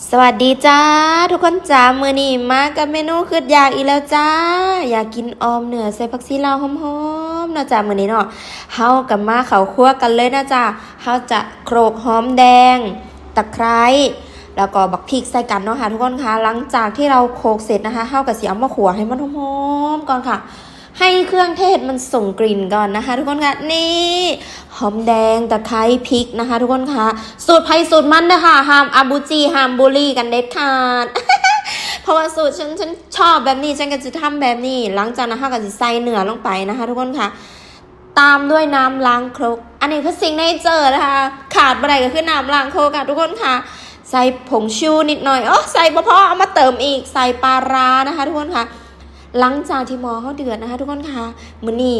สวัสดีจ้าทุกคนจ้ามื้อนี้มากับเมนูคืออยากอีกแล้วจ้าอยากกินออมเนื้อใส่ผักชีลาวหอมๆเนาะจ้ามื้อนี้เนาะเฮากับมาเข้าครัวกันเลยนะจ้าเฮาจะโขลกหอมแดงตะไคร้แล้วก็บักพริกใส่กันเนาะค่ะทุกคนคะหลังจากที่เราโขลกเสร็จนะคะเฮาก็สิเอามาขั่วให้มันหอมๆก่อนค่ะให้เครื่องเทศมันส่งกลิ่นก่อนนะคะทุกคนคะนี่หอมแดงตะไคร้พริกนะคะทุกคนคะสูตรไผ่สูตรมันนะคะห้ามอาบูจีห้ามบุรีกันเด็ดขาด เพราะว่าสูตรฉันชอบแบบนี้ฉันก็จะทำแบบนี้หลังจากนั้นค่ะก็จะใส่เนื้อลงไปนะคะทุกคนคะตามด้วยน้ำล้างครกอันนี้คือสิ่งในเจอนะคะขาดบ่ได้ก็คือน้ำล้างครกค่ะทุกคนค่ะใส่ผงชูนิดหน่อยใส่พอเอามาเติมอีกใส่ปลาร้านะคะทุกคนค่ะหลังจากที่หม้อเขาเดือดนะคะทุกคนค่ะมื้อนี้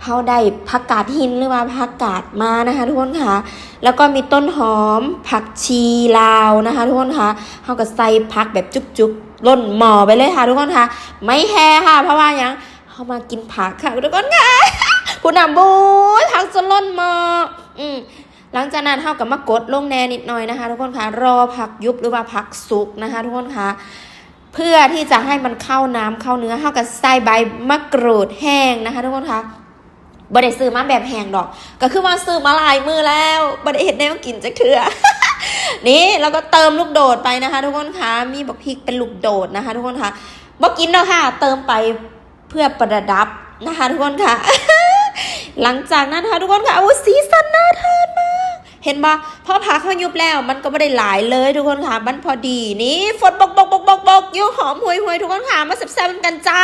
เขาได้ผักกาดหินหรือว่าผักกาดมานะคะทุกคนค่ะแล้วก็มีต้นหอมผักชีลาวนะคะทุกคนค่ะเขาก็ใส่ผักแบบจุกๆล้นหม้อไปเลยค่ะทุกคนค่ะไม่แห่ค่ะเพราะว่ายังเขามากินผักค่ะทุกคนค่ะ คุณอ่ะบู๊ผักจนล้นหม้อหลังจากนั้นเขาก็มากดลงแน่นิดหน่อยนะคะทุกคนค่ะรอผักยุบหรือว่าผักสุกนะคะทุกคนค่ะเพื่อที่จะให้มันเข้าน้ำเข้าเนื้อเขาก็ใส่ใบมะกรูดแห้งนะคะทุกคนค่ะบ่ได้ซื้อมาแบบแห้งดอกก็คือว่าซื้อมาหลายมือแล้วบ่ได้เห็นแนวกินจักเทื่อ นี่แล้วก็เติมลูกโดดไปนะคะทุกคนค่ะมีบักพริกเป็นลูกโดดนะคะทุกคนค่ะบ่กินเนาะค่ะเติมไปเพื่อประดับนะคะทุกคนค่ะ หลังจากนั้นค่ะทุกคนค่ะสีสันน่าทานมากเห็นปะพอผักเขายุบแล้วมันก็ไม่ได้หลายเลยทุกคนค่ะมันพอดีนี่ฝนบกอยู่หอมหวยทุกคนค่ะมาแซ่บๆกันจ้า